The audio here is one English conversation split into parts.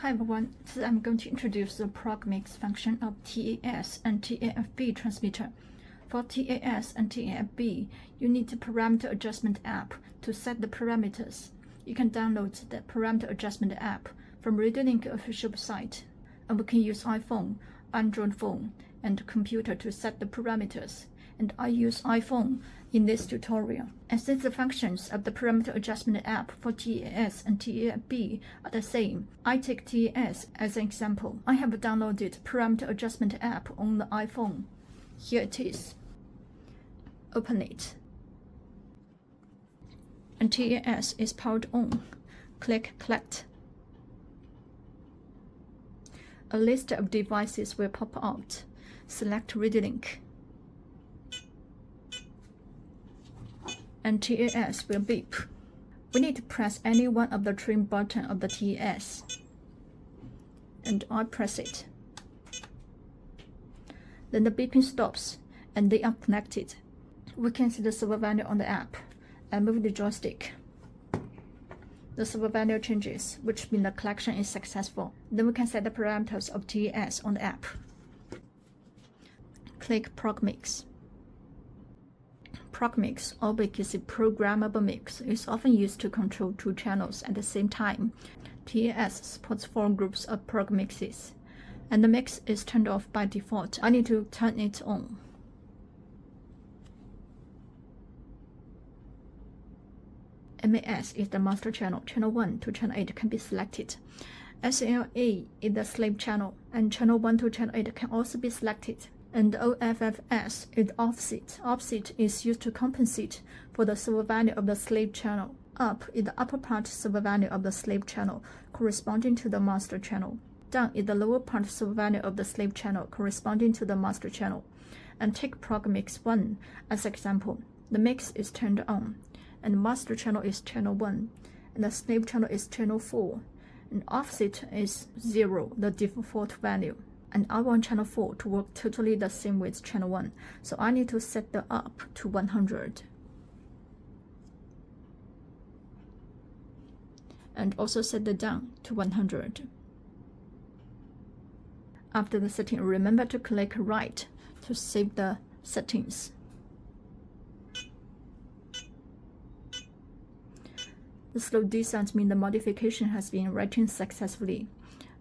Hi everyone, today I'm going to introduce the prog.MIX function of T8S and T8FB transmitter. For T8S and T8FB, you need the parameter adjustment app to set the parameters. You can download the parameter adjustment app from RadioLink official site, and we can use iPhone, Android phone, and computer to set the parameters. And I use iPhone in this tutorial. And since the functions of the parameter adjustment app for T8S and T8FB are the same, I take T8S as an example. I have downloaded parameter adjustment app on the iPhone. Here it is. Open it. And T8S is powered on. Click Collect. A list of devices will pop out. Select RadioLink. And T8S will beep. We need to press any one of the trim button of the T8S. And I press it. Then the beeping stops and they are connected. We can see the servo value on the app and move the joystick. The servo value changes, which means the collection is successful. Then we can set the parameters of T8S on the app. Click PROG.MIX. PROG.MIX, or because programmable mix, is often used to control two channels at the same time. T8S supports 4 groups of PROG.MIXes, and the mix is turned off by default. I need to turn it on. MAS is the master channel. Channel 1 to channel 8 can be selected. SLA is the slave channel, and channel 1 to channel 8 can also be selected. And OFFS is offset. Offset is used to compensate for the servo value of the slave channel. Up is the upper part servo value of the slave channel, corresponding to the master channel. Down is the lower part servo value of the slave channel, corresponding to the master channel. And take prog.mix 1 as example. The mix is turned on, and the master channel is channel 1, and the slave channel is channel 4, and offset is 0, the default value. And I want channel 4 to work totally the same with channel 1, so I need to set the up to 100. And also set the down to 100. After the setting, remember to click Write to save the settings. The slow descent means the modification has been written successfully.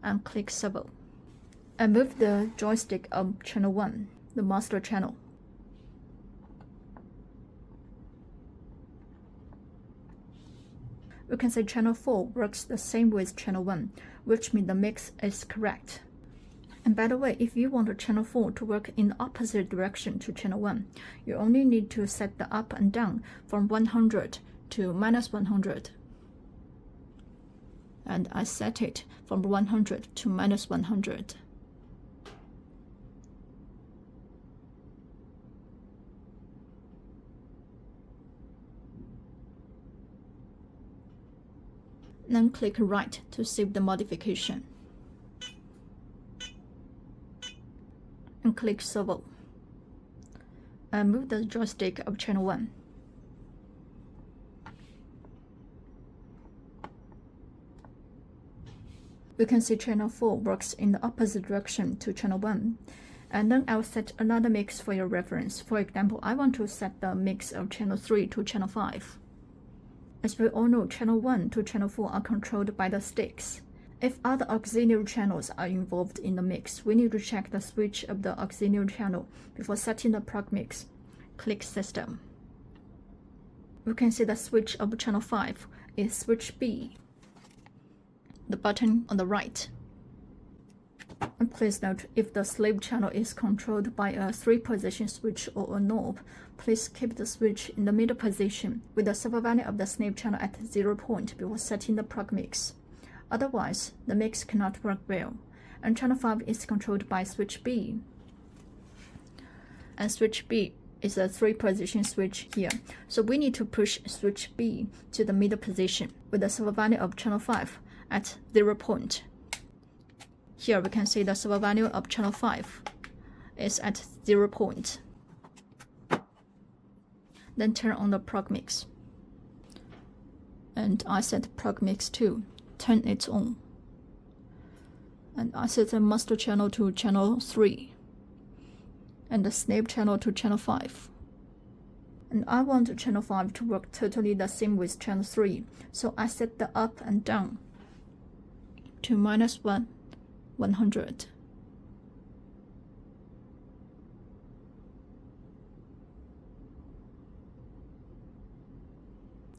And click Servo. And move the joystick of channel 1, the master channel. We can say channel 4 works the same with channel 1, which means the mix is correct. And by the way, if you want channel 4 to work in the opposite direction to channel 1, you only need to set the up and down from 100 to -100. And I set it from 100 to -100. Then click Write to save the modification. And click Servo. And move the joystick of channel 1. We can see channel 4 works in the opposite direction to channel 1. And then I'll set another mix for your reference. For example, I want to set the mix of channel 3 to channel 5. As we all know, channel 1 to channel 4 are controlled by the sticks. If other auxiliary channels are involved in the mix, we need to check the switch of the auxiliary channel before setting the prog.mix. Click System. We can see the switch of channel 5 is switch B, the button on the right. And please note, if the slave channel is controlled by a 3-position switch or a knob, please keep the switch in the middle position with the servo value of the slave channel at 0 point before setting the prog.mix. Otherwise, the mix cannot work well. And channel 5 is controlled by switch B. And switch B is a 3-position switch here. So we need to push switch B to the middle position with the servo value of channel 5 at 0 point. Here we can see the servo value of channel 5 is at 0 point. Then turn on the prog.mix. And I set prog.mix 2, turn it on. And I set the master channel to channel 3 and the snap channel to channel 5. And I want channel 5 to work totally the same with channel 3, so I set the up and down to -1, 100.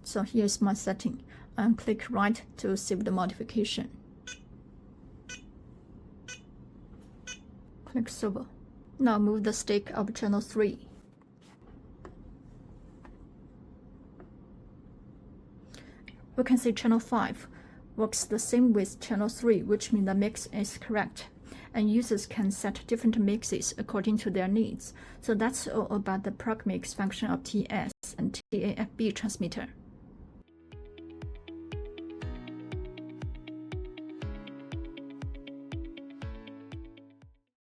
So here's my setting, and click right to save the modification. Click servo. Now move the stick of channel 3. We can see channel 5 works the same with channel 3, which means the mix is correct. And users can set different mixes according to their needs. So that's all about the prog.MIX function of T8S and T8FB transmitter.